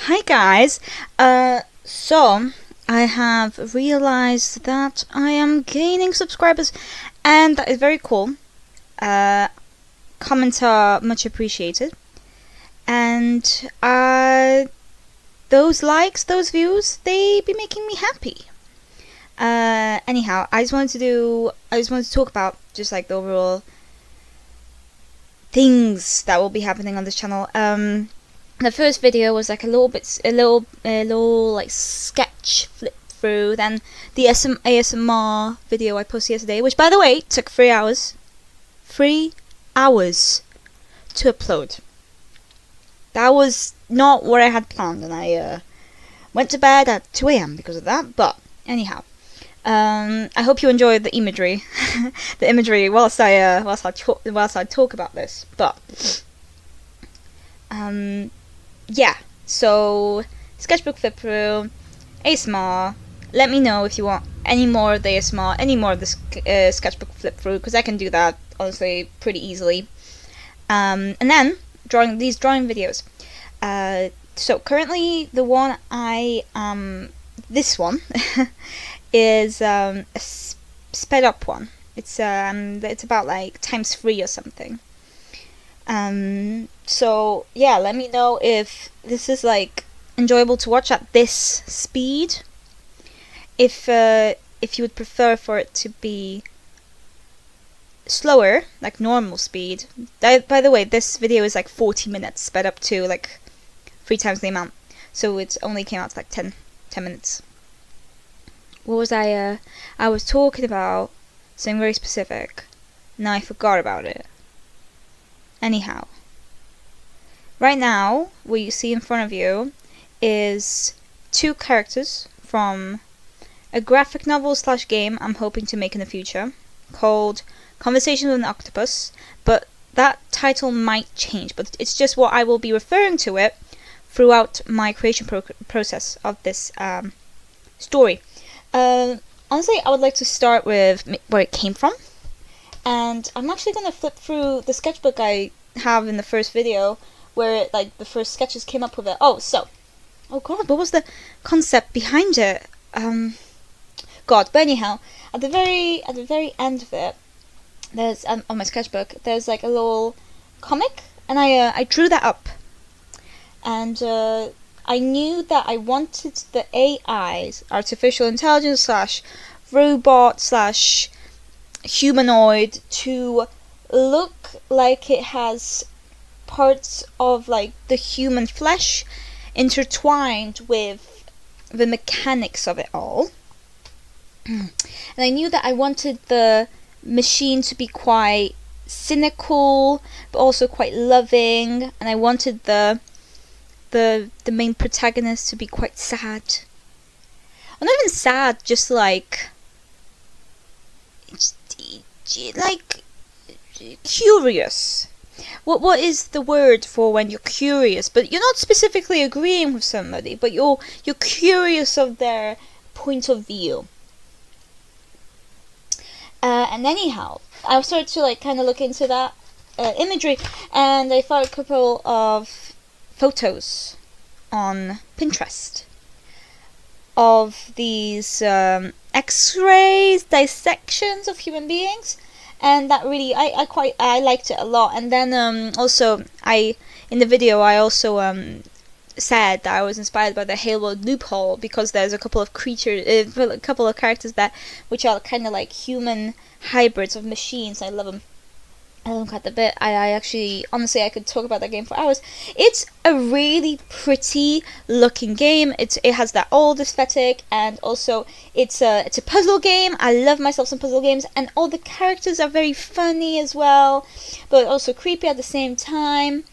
Hi guys, so I have realized that I am gaining subscribers and that is very cool. Comments are much appreciated and those likes, those views, they be making me happy. Anyhow, I just wanted to talk about just like the overall things that will be happening on this channel. The first video was like a little like sketch flip through. Then the ASMR video I posted yesterday, which by the way took 3 hours. 3 hours to upload. That was not what I had planned, and I went to bed at 2 a.m. because of that. But anyhow, I hope you enjoyed the imagery, whilst I talk about this. But yeah, so sketchbook flip through, ASMR. Let me know if you want any more of the ASMR, any more of the sketchbook flip through, because I can do that honestly pretty easily. And then drawing videos. So currently the one this one is a sped up one. It's about like ×3 or something. So yeah, let me know if this is like enjoyable to watch at this speed. If you would prefer for it to be slower, like normal speed. By the way, this video is like 40 minutes sped up to like 3 times the amount, so it only came out to like 10 minutes. What was I was talking about something very specific. Now I forgot about it. Anyhow, right now what you see in front of you is 2 characters from a graphic novel / game I'm hoping to make in the future called Conversation with an Octopus, but that title might change, but it's just what I will be referring to it throughout my creation process of this story. Honestly, I would like to start with where it came from. And I'm actually going to flip through the sketchbook I have in the first video, where like the first sketches came up with it. Oh god, what was the concept behind it? God, but anyhow, at the very end of it, there's on my sketchbook, there's like a little comic, and I drew that up, and I knew that I wanted the AIs, artificial intelligence / robot / humanoid, to look like it has parts of like the human flesh intertwined with the mechanics of it all. And I knew that I wanted the machine to be quite cynical but also quite loving, and I wanted the main protagonist to be quite sad. Well, not even sad, just like curious. What is the word for when you're curious, but you're not specifically agreeing with somebody, but you're curious of their point of view. And anyhow, I started to like kind of look into that imagery, and I found a couple of photos on Pinterest of these X-rays, dissections of human beings, and that really I liked it a lot. And then also in the video I also said that I was inspired by the Halo loophole, because there's a couple of characters which are kind of like human hybrids of machines. I love them quite a bit. I actually, honestly, I could talk about that game for hours. It's a really pretty looking game. It has that old aesthetic, and also it's a puzzle game. I love myself some puzzle games, and all the characters are very funny as well, but also creepy at the same time.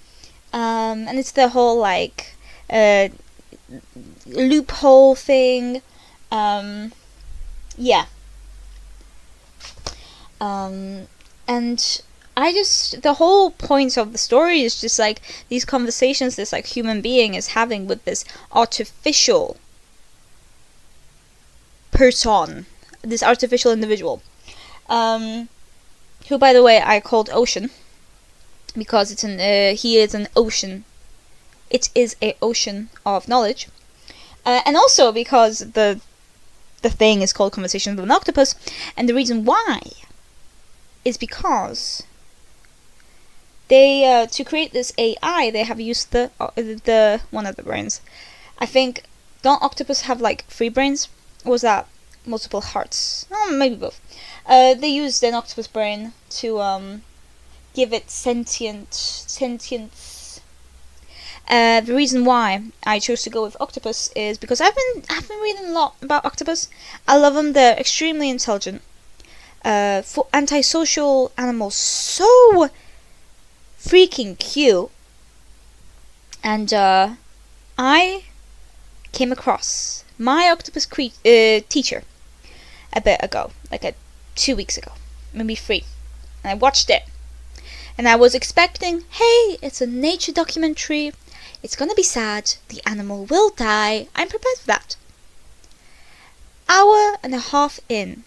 And it's the whole like loophole thing. Yeah. And the whole point of the story is just like these conversations this like human being is having with this artificial person, this artificial individual, who, by the way, I called Ocean, because he is an ocean it is an ocean of knowledge. And also because the thing is called Conversations with an Octopus, and the reason why is because they to create this AI they have used the one of the brains. I think, don't octopus have like 3 brains? Or was that multiple hearts? Oh, maybe both. They used an octopus brain to give it sentience. The reason why I chose to go with octopus is because I've been reading a lot about octopus. I love them. They're extremely intelligent. For antisocial animals, so freaking cute. And I came across my octopus teacher a bit ago, like 2 weeks ago, maybe 3. And I watched it. And I was expecting, hey, it's a nature documentary. It's gonna be sad. The animal will die. I'm prepared for that. Hour and a half in,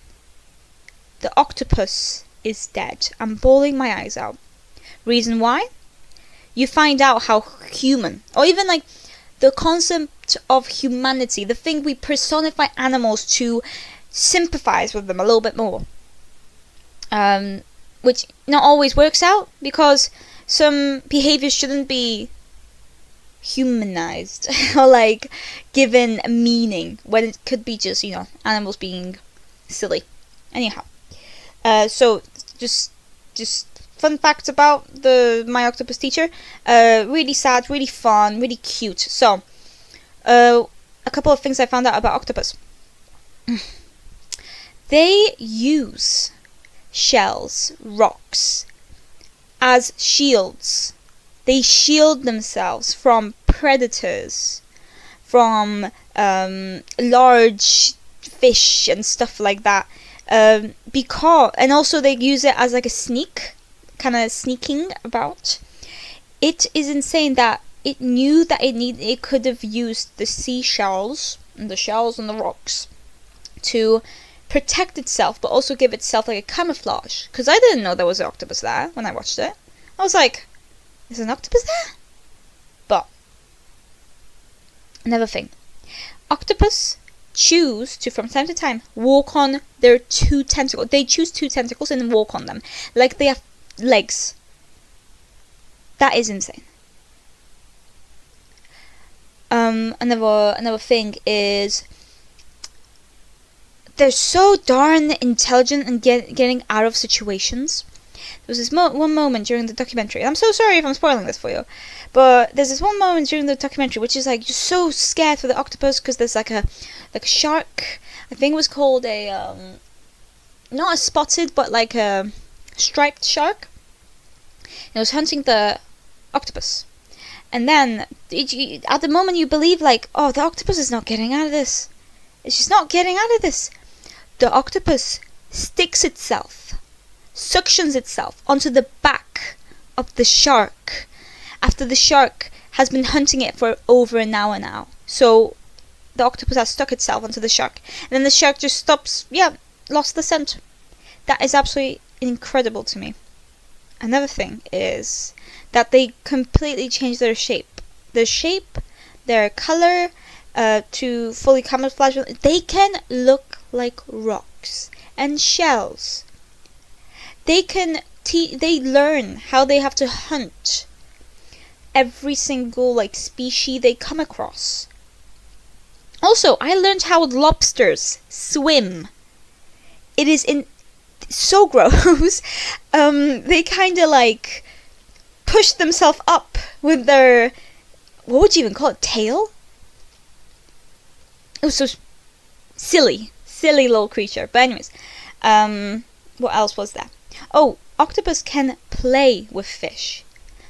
the octopus is dead. I'm bawling my eyes out. Reason why? You find out how human, or even like the concept of humanity, the thing we personify animals to sympathize with them a little bit more. Which not always works out, because some behaviors shouldn't be humanized or like given a meaning when it could be just, animals being silly. Anyhow, so just fun facts about my octopus teacher. Really sad, really fun, really cute. So a couple of things I found out about octopus. They use shells, rocks, as shields. They shield themselves from predators, from large fish and stuff like that. And also they use it as like a sneak, kind of sneaking about. It is insane that it knew that it could have used the seashells and the shells and the rocks to protect itself, but also give itself like a camouflage. Because I didn't know there was an octopus there when I watched it. I was like, is an octopus there? But another thing, octopus choose to, from time to time, walk on their 2 tentacles. They choose 2 tentacles and walk on them like they have legs. That is insane. Another thing is, they're so darn intelligent and getting out of situations. There was this one moment during the documentary, and I'm so sorry if I'm spoiling this for you, but there's this one moment during the documentary which is like you're so scared for the octopus, because there's like a shark. I think it was called a not a spotted, but like a striped shark. And it was hunting the octopus. And then at the moment you believe like, oh, the octopus is not getting out of this. It's just not getting out of this. The octopus sticks itself, suctions itself onto the back of the shark after the shark has been hunting it for over an hour now. So the octopus has stuck itself onto the shark, and then the shark just stops, lost the scent. That is absolutely incredible to me. Another thing is that they completely change their shape, their color, to fully camouflage. They can look like rocks and shells. They learn how they have to hunt every single like species they come across. Also, I learned how lobsters swim. It is so gross. They kind of like push themselves up with their, what would you even call it, tail? It was so silly little creature. But anyways, what else was there? Oh, octopus can play with fish.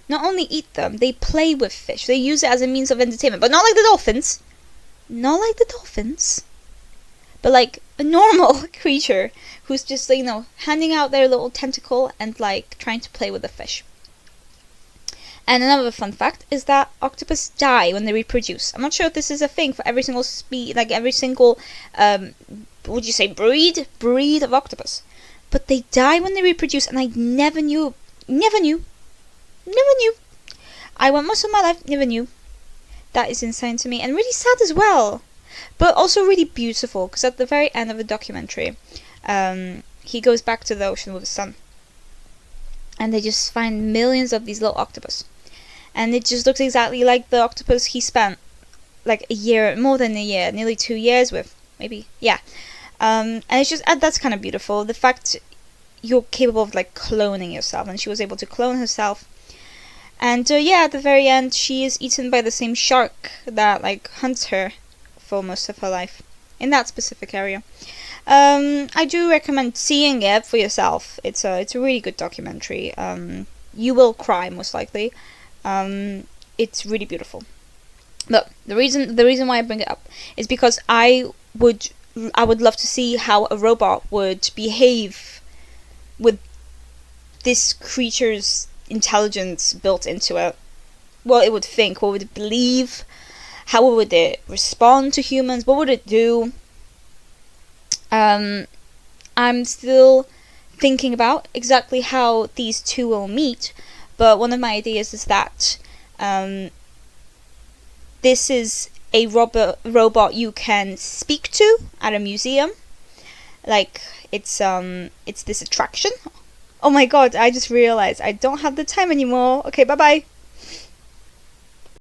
Not only eat them, they play with fish. They use it as a means of entertainment, but not like the dolphins. Not like the dolphins. But like a normal creature who's just, handing out their little tentacle and like trying to play with the fish. And another fun fact is that octopus die when they reproduce. I'm not sure if this is a thing for every single every single, would you say breed of octopus. But they die when they reproduce, and I never knew. I went most of my life, never knew. That is insane to me, and really sad as well, but also really beautiful, because at the very end of the documentary, he goes back to the ocean with his son, and they just find millions of these little octopus, and it just looks exactly like the octopus he spent like a year, more than a year, nearly 2 years with, maybe, yeah. And it's just, that's kind of beautiful, the fact you're capable of like cloning yourself, and she was able to clone herself. And yeah, at the very end, she is eaten by the same shark that like hunts her for most of her life in that specific area. I do recommend seeing it for yourself. It's a really good documentary. You will cry most likely. It's really beautiful. But the reason why I bring it up is because I would love to see how a robot would behave with this creature's intelligence built into it. What it would think, what would it believe, how would it respond to humans, what would it do. I'm still thinking about exactly how these two will meet, but one of my ideas is that this is a robot you can speak to at a museum. Like, it's this attraction. Oh my god, I just realized I don't have the time anymore. Okay, bye bye.